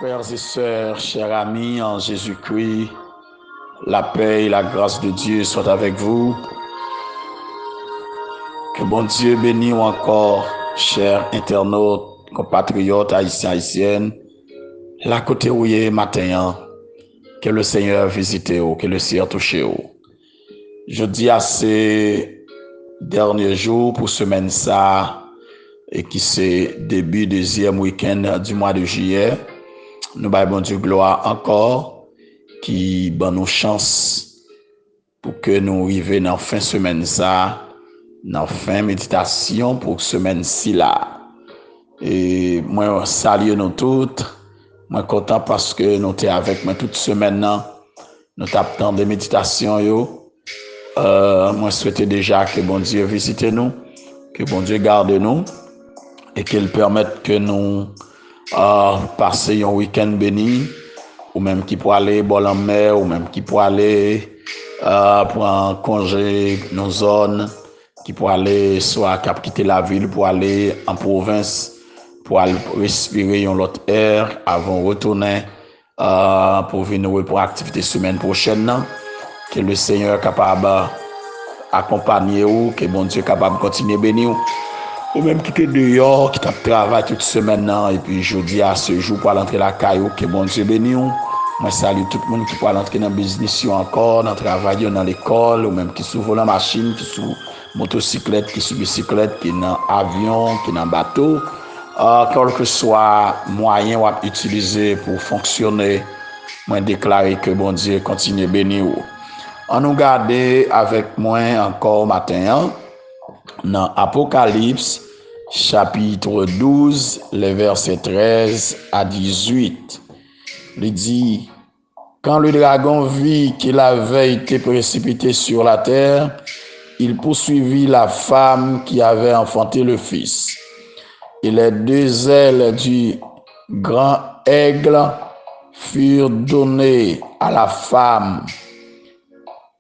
Frères et sœurs, chers amis en Jésus-Christ, la paix et la grâce de Dieu soient avec vous. Que bon Dieu bénisse encore, chers internautes, compatriotes, haïtiens, haïtiennes, la côté où il est matin, que le Seigneur visite ou, que le Seigneur touche ou. Je dis à ces derniers jours pour semaine ça, et qui c'est début deuxième week-end du mois de juillet, nous baillons Dieu gloire encore, qui donne nous chance pour que nous arrivions dans fin semaine ça, dans fin méditation pour semaine ci là. Et moi salue nous toutes, moi content parce que nous sommes avec moi toute semaine nous tapons des méditations yo. Moi souhaite déjà que bon Dieu visite nous, que bon Dieu garde nous et qu'il permette que nous passer un week-end béni, ou même qui pour aller boire en mer, ou même qui pour aller pour un congé nos zones, qui pour aller soit quitter la ville pour aller en province, pour aller respirer une autre air avant de retourner pour venir pour activité semaine prochaine. Que le Seigneur est capable d'accompagner vous, que bon Dieu est capable de continuer à bénir ou même qui est dehors, qui t'a travaillé toute semaine, et puis je dis à ce jour pour l'entrée la caillou, que bon Dieu bénisse. Moi salue tout le monde qui peut entrer dans le business encore, dans le travail, dans l'école, ou même qui sous la machine, qui sous motocyclette, qui sous bicyclette, qui dans avion, qui dans bateau. Quel que soit moyen ou utiliser pour fonctionner, moi déclarer que bon Dieu continue à bénir. On nous garde avec moi encore matin, dans Apocalypse, chapitre 12, les versets 13 à 18. Il dit, quand le dragon vit qu'il avait été précipité sur la terre, il poursuivit la femme qui avait enfanté le fils. Et les deux ailes du grand aigle furent données à la femme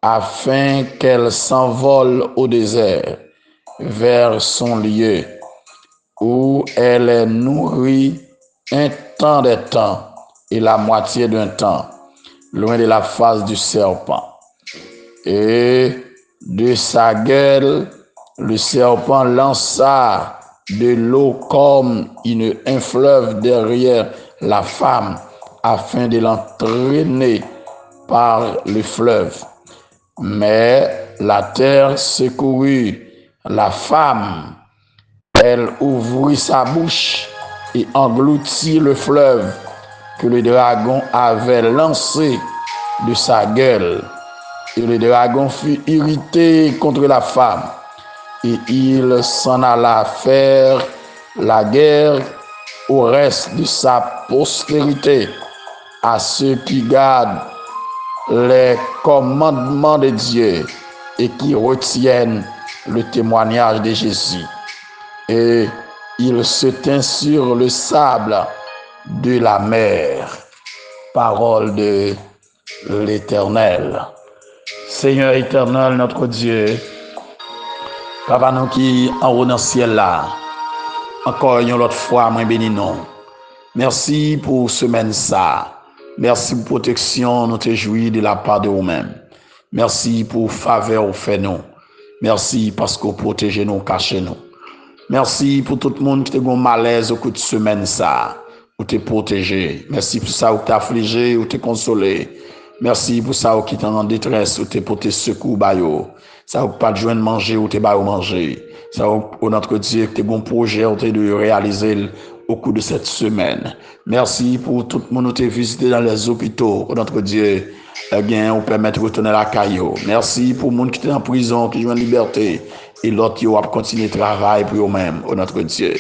afin qu'elle s'envole au désert vers son lieu où elle est nourrie un temps de temps et la moitié d'un temps, loin de la face du serpent. Et de sa gueule, le serpent lança de l'eau comme un fleuve derrière la femme, afin de l'entraîner par le fleuve. Mais la terre secourut la femme. Elle ouvrit sa bouche et engloutit le fleuve que le dragon avait lancé de sa gueule. Et le dragon fut irrité contre la femme, et il s'en alla faire la guerre au reste de sa postérité, à ceux qui gardent les commandements de Dieu et qui retiennent le témoignage de Jésus. Et il se tint sur le sable de la mer. Parole de l'Éternel. Seigneur éternel, notre Dieu, Papa nous qui en haut dans le ciel là, encore une autre fois, moi bénis nous. Merci pour semaine ça. Merci pour protection, nous te jouis de la part de vous-même. Merci pour faveur au fait nous. Merci parce que vous protégez nous, cachez nous. Merci pour tout le monde qui te gon malaise au coup de semaine ça, ou te protéger. Merci pour ça où t'es affligé, ou t'es consolé. Merci pour ça où qui t'es en détresse, ou t'es porté secours bayo. Ça où pas de joindre manger, ou t'es bayo manger. Ça où notre Dieu que t'es bon projet, ou t'es de réaliser au cours de cette semaine. Merci pour tout le monde qui t'a visité dans les hôpitaux, notre Dieu. Eh bien, on permet de retourner la caillou. Merci pour le monde qui est en prison, qui joue en liberté. Et l'autre qui va continuer le travail pour eux-mêmes, notre Dieu.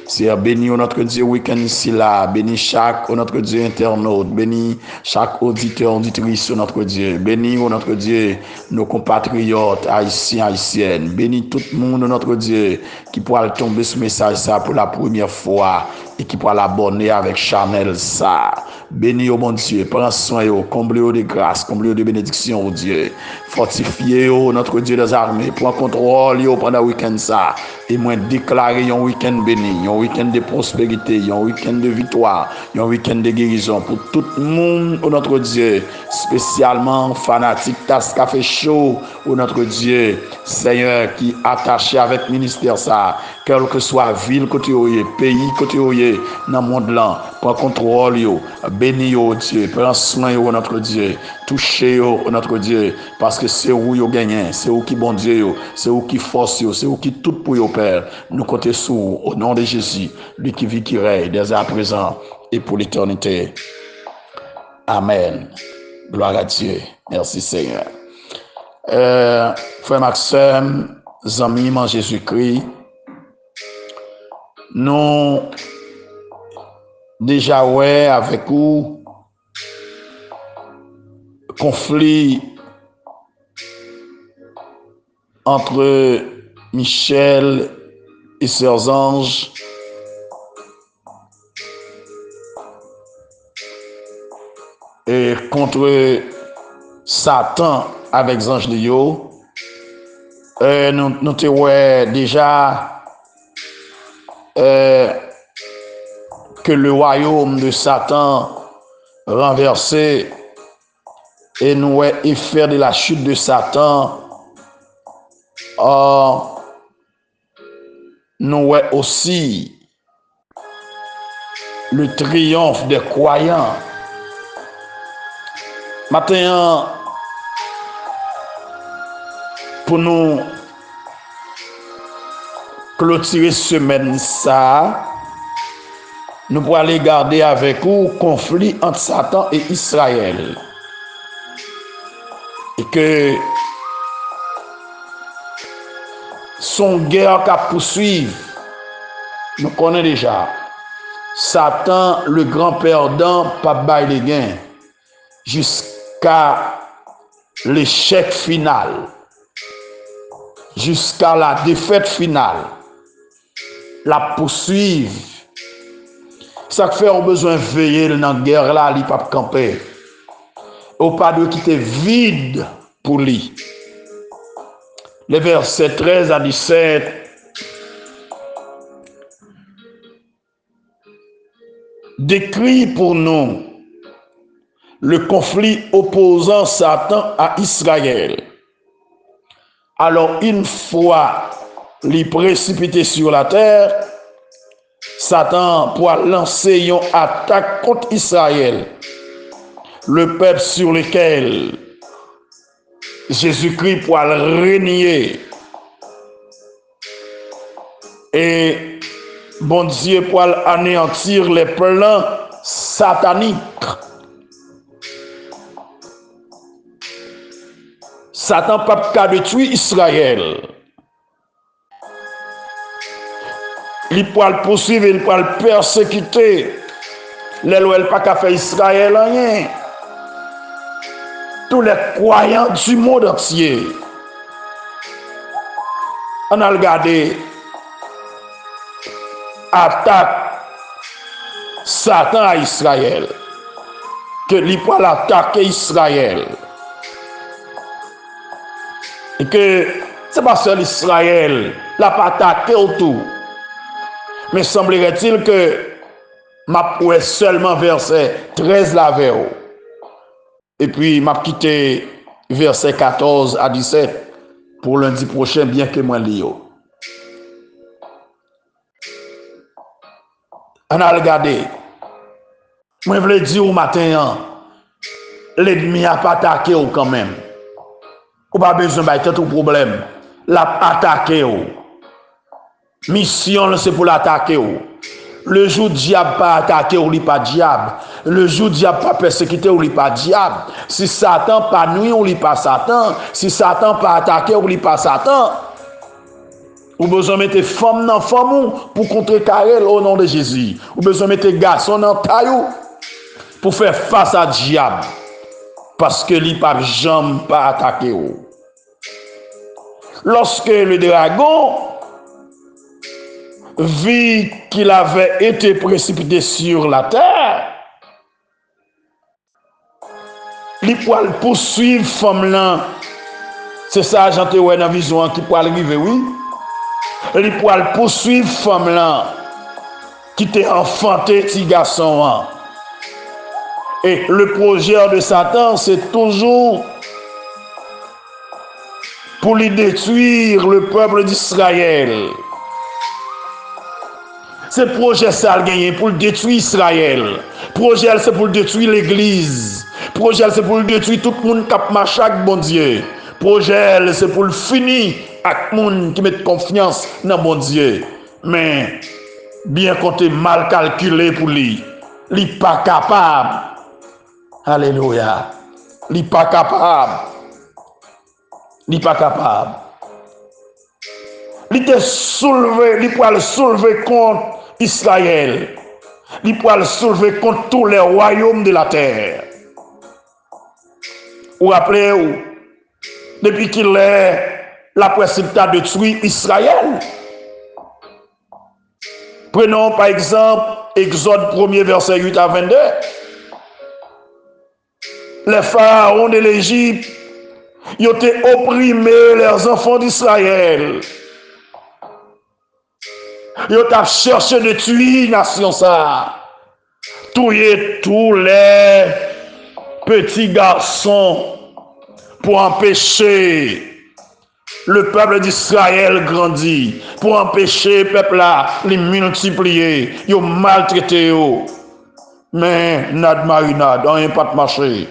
C'est béni, notre Dieu, week-end ici là. Béni chaque, notre Dieu, internaute. Béni chaque auditeur, auditrice, notre Dieu. Béni, notre Dieu, nos compatriotes, haïtiens, haïtiennes. Béni tout le monde, notre Dieu, qui pourra tomber ce message ça pour la première fois et qui pourra l'abonner avec Chanel ça. Bénis, oh mon Dieu, prends soin, comble de grâce, comble de bénédiction, oh Dieu. Fortifiez, oh notre Dieu des armées, prends contrôle pendant le week-end ça. Et moi déclarer un week-end béni, un week-end de prospérité, un week-end de victoire, un week-end de guérison pour tout le monde, oh notre Dieu, spécialement fanatique, tas café chaud, oh notre Dieu, Seigneur, qui attaché avec ministère ça, quelle que soit ville côté pays côté dans le monde là, prends contrôle, bénis, oh Dieu, prends soin, oh notre Dieu, touchez, oh notre Dieu, parce que c'est où vous gagnez, c'est où qui bon Dieu, c'est où qui force, c'est où qui tout pour vous, Père. Nous comptons sur au nom de Jésus, lui qui vit, qui règne, dès à présent et pour l'éternité. Amen. Gloire à Dieu. Merci Seigneur. Frère Maxime, amis en Jésus-Christ, nous déjà ouais avec vous conflit entre Michel et Sœurs Anges et contre Satan avec Ange Lio. Nous te ouais déjà que le royaume de Satan renversé et nous effet de la chute de Satan, nous aussi le triomphe des croyants. Maintenant, pour nous clôturer semaine ça, nous pourrons aller garder avec vous conflit entre Satan et Israël. Et que son guerre qu'a poursuivre, nous connaissons déjà. Satan, le grand perdant, pas bail les gains, jusqu'à l'échec final, jusqu'à la défaite finale, la poursuivre. Ça fait on besoin de veiller dans la guerre là, il pas camper. Au pas de quitter vide pour lui. Les versets 13 à 17 décrit pour nous le conflit opposant Satan à Israël. Alors une fois les précipité sur la terre, Satan pourra lancer une attaque contre Israël, le peuple sur lequel Jésus-Christ pourra le régner. Et bon Dieu pourra anéantir les plans sataniques. Satan pas qu'à détruire Israël. Il pourra le poursuivre, il pourra le persécuter. L'Éloël pas qu'à faire Israël rien. Tous les croyants du monde entier. On a regardé attaque Satan à Israël. Que il pourra l'attaquer Israël. Et que c'est pas seul Israël, l'a pas attaqué autour. Mais semblerait-il que m'a poué seulement verset 13 la vers. Et puis m'a quitté verset 14 à 17 pour lundi prochain, bien que moi lio. On a regardé. Moi je voulais dire au matin, l'ennemi a pas attaqué quand même. Ou pas besoin de tout problème. L'a attaqué. Mission c'est pour l'attaquer. Le jour diable pas attaqué ou li pas diable. Le jour diable pas persécuté ou li pas diable. Si Satan pas nuit ou li pas Satan. Si Satan pas attaqué ou li pas Satan. Ou besoin mettre femme dans femme pour contrecarrer au nom de Jésus. Ou besoin mettre garçon dans taillou pour faire face à diable. Parce que li pas jamais pas attaqué. Lorsque le dragon vit qu'il avait été précipité sur la terre, il pourra poursuivre femme là. C'est ça, j'entends ouais dans vision qui pourra arriver, oui. Il pourra poursuivre femme là qui t'a enfanté petit garçon. Hein. Et le projet de Satan, c'est toujours pour lui détruire le peuple d'Israël. Ce projet, ça a gagné pour détruire Israël. Projet, c'est pour détruire l'Église. Projet, c'est pour détruire tout le monde qui a marché avec bon Dieu. Projet, c'est pour finir avec le monde qui met confiance dans bon Dieu. Mais, bien qu'on ait mal calculé pour lui, il n'est pas capable. Alléluia. Il n'est pas capable. Il n'est pas capable. Il était soulevé, il peut le soulever contre Israël. Il peut le soulever contre tous les royaumes de la terre. Vous rappelez-vous, depuis qu'il est, la précipite a détruit Israël. Prenons par exemple Exode 1er verset 8 à 22. Les pharaons de l'Égypte, ils ont opprimé les enfants d'Israël. Ils ont cherché de tuer la nation ça. Tuer tous les petits garçons pour empêcher le peuple d'Israël grandir, pour empêcher le peuple là les multiplier. Ils ont maltraité. Mais nad marinade, on n'a pas de marché.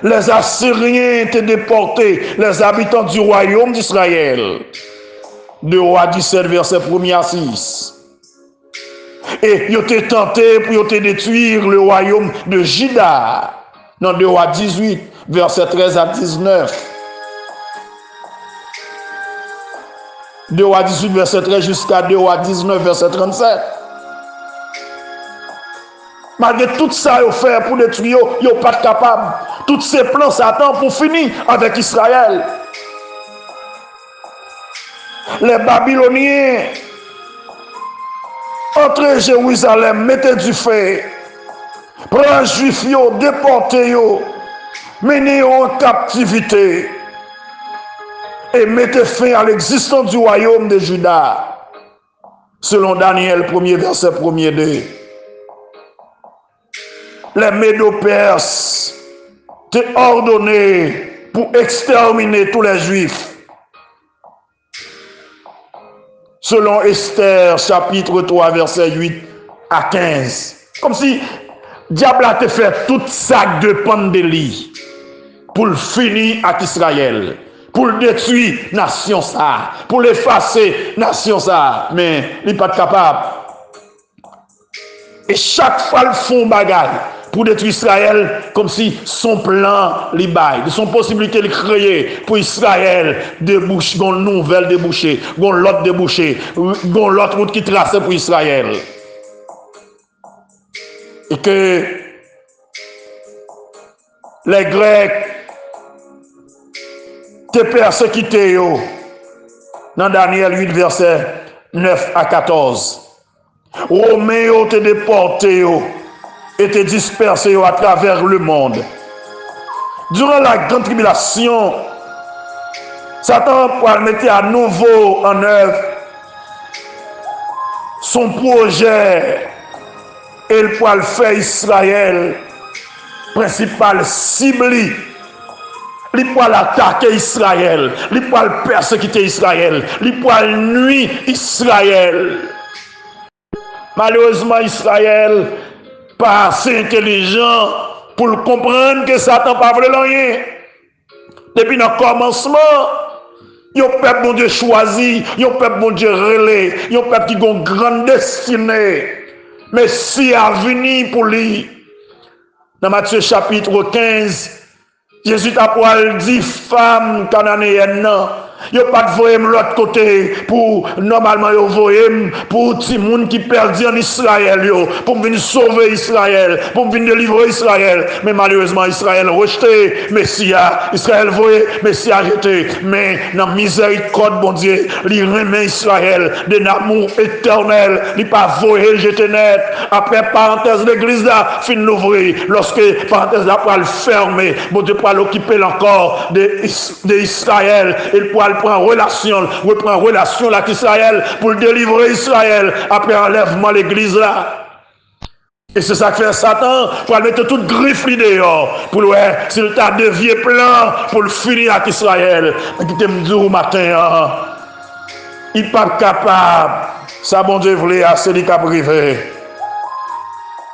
Les Assyriens étaient déportés, les habitants du royaume d'Israël. 2 Rois 17, verset 1er à 6. Et ils ont été tentés pour détruire le royaume de Juda. Dans 2 Rois 18, verset 13 à 19. 2 Rois 18, verset 13 jusqu'à 2 Rois 19, verset 37. Malgré tout ça, ils ont fait pour détruire, ils n'ont pas capable. Tous ces plans Satan pour finir avec Israël. Les Babyloniens entrent Jérusalem, mettez du feu, prennent les Juifs, déportez, menez en captivité et mettez fin à l'existence du royaume de Juda. Selon Daniel 1er verset 1er 2. Les Médo-Perses t'ont ordonné pour exterminer tous les Juifs. Selon Esther, chapitre 3, verset 8 à 15. Comme si diable a fait toute sac de pandélie pour finir avec Israël, pour détruire la nation ça, pour l'effacer la nation ça. Mais il n'est pas capable. Et chaque fois, ils font bagarre pour détruire Israël, comme si son plan li bail, de son possibilité de créer pour Israël débouche, une nouvelle débouchée, l'autre débouchée, l'autre route qui trace pour Israël. Et que les Grecs te persécutés dans Daniel 8, verset 9 à 14. Romains ont été déportés, été dispersés à travers le monde. Durant la grande tribulation, Satan va mettre à nouveau en œuvre son projet et il va faire Israël principal cible. Il va attaquer Israël, il va persécuter Israël, il va nuire Israël. Malheureusement, Israël pas assez intelligent pour comprendre que Satan n'a pas voulu rien. Depuis le commencement, il y a un peuple bon Dieu choisi, il y a un peuple bon Dieu relais, il y a un peuple qui a une grande destinée. Mais si à venir pour lui, dans Matthieu chapitre 15, Jésus a dit, femme cananéenne, Yo pas de voyer l'autre côté pour normalement yo voyer pour ti moun qui perdu en Israël yo, pour venir sauver Israël, pour venir délivrer Israël. Mais malheureusement Israël rejeté Messia, Israël voyait Messia jeté. Mais dans miséricorde bon Dieu, il remet Israël d'un amour éternel, il pas voyer jeté net. Après parenthèse l'église là fin l'ouvrir, lorsque parenthèse là pour le fermer, bon Dieu pour l'occuper encore d'Israël, il pourra prendre relation, reprendre relation avec Israël pour délivrer Israël après enlèvement l'église là. Et c'est ça que fait Satan, pour mettre toute griffe dehors, pour ouais, s'il t'a dévié plan, pour le finir avec Israël. Mais qui te me dit au matin, il n'est pas capable, ça bon Dieu voulait assez de cap privé.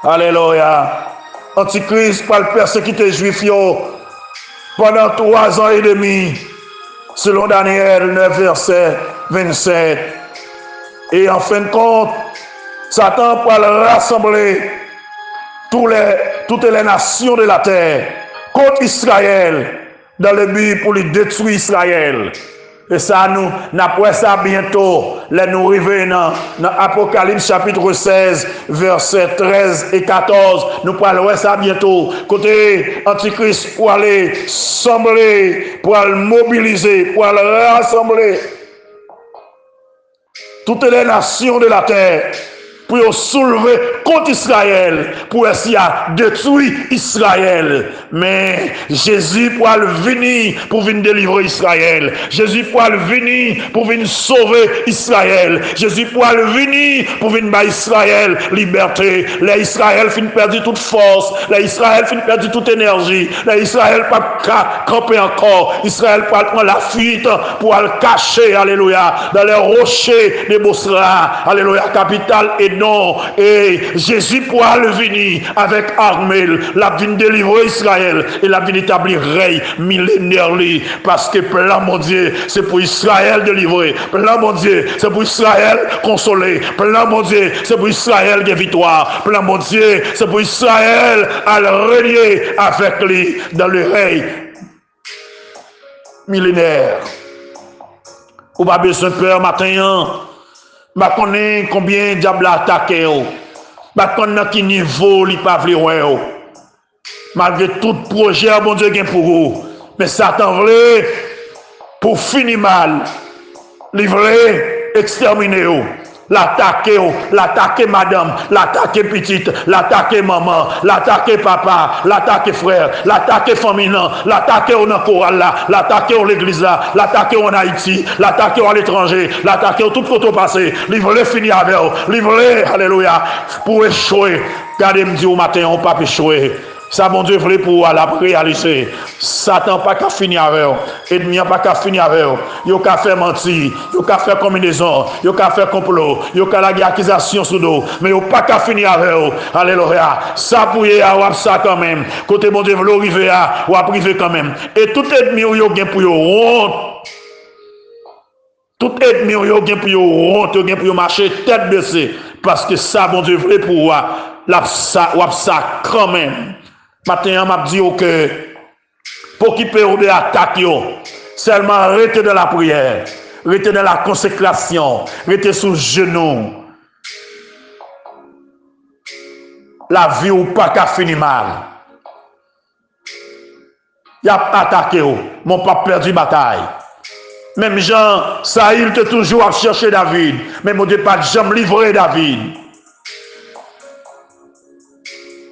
Alléluia. Antichrist pour le persécuter les Juifs pendant 3 ans et demi, selon Daniel 9, verset 27. Et en fin de compte, Satan pour le rassembler toutes les nations de la terre contre Israël dans le but pour lui détruire Israël. Et ça, nous n'apprenons ça bientôt. Là, nous arrivons dans Apocalypse chapitre 16, versets 13 et 14. Nous parlerons ça bientôt. Côté Antichrist pour aller sembler, pour aller mobiliser, pour aller rassembler toutes les nations de la terre pour soulever contre Israël, pour essayer de détruire Israël. Mais Jésus pourra venir pour venir délivrer Israël. Jésus pourra venir pour venir sauver Israël. Jésus pourra venir pour venir battre Israël liberté. L'Israël finit perdu toute force. L'Israël finit perdu toute énergie. L'Israël pas camper encore. Israël pourra prendre la fuite pour le cacher, alléluia, dans les rochers de Bosra, alléluia, capitale et non, et Jésus pourra le venir avec armée, la vie délivrer Israël et la vie établir règne millénaire, parce que plan mon Dieu, c'est pour Israël délivrer, plan mon Dieu, c'est pour Israël consoler, plan mon Dieu, c'est pour Israël de victoire, plan mon Dieu, c'est pour Israël à le régner avec lui dans le règne millénaire. Ou pas besoin de peur matin. Je connais combien de diable a attaqué. Je connais quel niveau il pas voulu. Malgré tout projet, bon Dieu gagne pour vous. Mais Satan voulait pour finir mal, livrer, exterminer. L'attaquer madame, l'attaquer petite, l'attaquer maman, l'attaquer papa, l'attaquer frère, l'attaquer famille, l'attaquer au choral là, l'attaquer au l'église là, l'attaquer en Haïti, l'attaquer à l'étranger, l'attaquer tout photo passé, livrer finir avec eux, livrer, alléluia, pour échouer. Regardez-moi dire au matin, on ne peut pas échouer. Ça, mon Dieu, voulait pour la réaliser. Satan pas qu'à finir avec eux. Ennemi pas qu'à finir avec eux. Yo qu'à faire mentir. Yo qu'à faire combinaison. Yo qu'à faire complot. Yo qu'à la accusation sous dos. Mais yo pas qu'à finir avec eux. Alléluia. Ça pour y avoir ça quand même. Côté mon Dieu, voulait arriver à ou à priver quand même. Et tout ennemi yo gain pour yo honte. Tout ennemi yo gain pour yo honte. Yo gain pour yo marcher tête baissée. Parce que ça, mon Dieu, voulait pour la ça quand même. Maintenant, m'a dit que pour qui peut de l'attaque, seulement arrêtez de la prière, arrêtez de la consécration, arrêtez sous genoux. La vie ou pas qu'à finir mal. Il a attaqué, mon pas perdu bataille. Même Jean, ça il te toujours à chercher David, mais mon Dieu pas jamais livré David.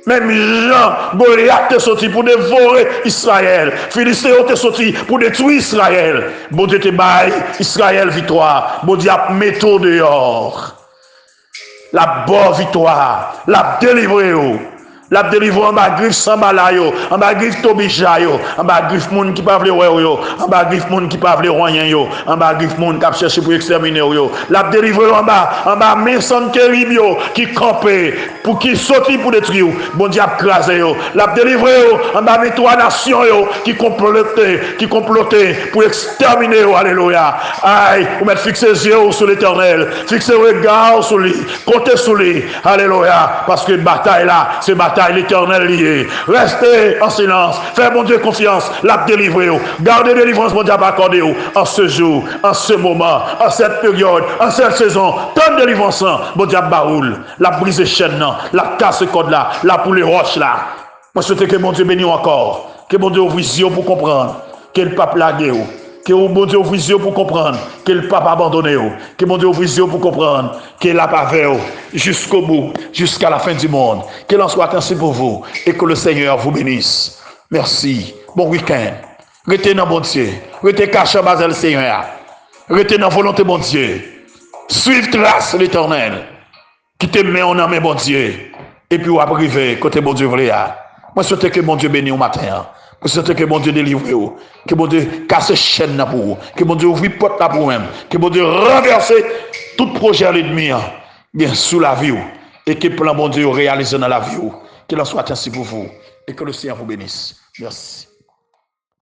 Même Jean, Goliath est sorti pour dévorer Israël. Philistéen est sorti pour détruire Israël. Bon Dieu te baille, Israël victoire. Bon Dieu a mis tout dehors. La bonne victoire, la délivrée. La délivrée en bas griffe Sambala yo, en bas griffe Tobija yo, en bas griffe moun qui pas vle yo, en bas griffe moun qui pas vle rien yo, en bas griffe moun qui cherche pour exterminer yo. La délivrée en bas méchant terrible yo qui campé pour qui sorti pour détruire. Bon Dieu a crasé yo. La délivrée yo en bas mes 3 nations yo qui complotaient pour exterminer yo. Alléluia. Aïe, vous mettez fixer les yeux sur l'Éternel, fixer le regard sur lui, comptez sur lui. Alléluia, parce que bataille là, c'est bataille bataille, l'Éternel lié. Restez en silence. Faites, mon Dieu, confiance. La délivrer. Gardez délivrance, mon Dieu, accordé en ce jour, en ce moment, en cette période, en cette saison. Tant de délivrance, mon Dieu, baroule. La brise chaîne, la casse code là, la poule roche là. Moi, je souhaite que mon Dieu bénisse encore. Que mon Dieu ouvre les yeux pour comprendre. Que le pape lague. Que mon Dieu ouvre les yeux pour comprendre. Que le pape abandonné. Que mon Dieu ouvre les yeux pour comprendre. Que la pavé jusqu'au bout, jusqu'à la fin du monde. Qu'il en soit ainsi pour vous. Et que le Seigneur vous bénisse. Merci. Bon week-end. Restez dans mon Dieu. Restez caché en bas le Seigneur. Restez dans la volonté mon Dieu. Suivez trace l'Éternel. Qui te met en âme mon Dieu. Et puis vous arrivez côté mon Dieu vrai. Moi, je souhaite que mon Dieu bénisse au matin. Je souhaite que mon Dieu délivre vous. Que mon Dieu casse chaîne pour vous. Que mon Dieu ouvre porte pour vous-même. Que mon Dieu renverse tout projet à l'ennemi. Bien sous la vie. Et que plan mon Dieu réalise dans la vie. Qu'il en soit ainsi pour vous. Et que le Seigneur vous bénisse. Merci.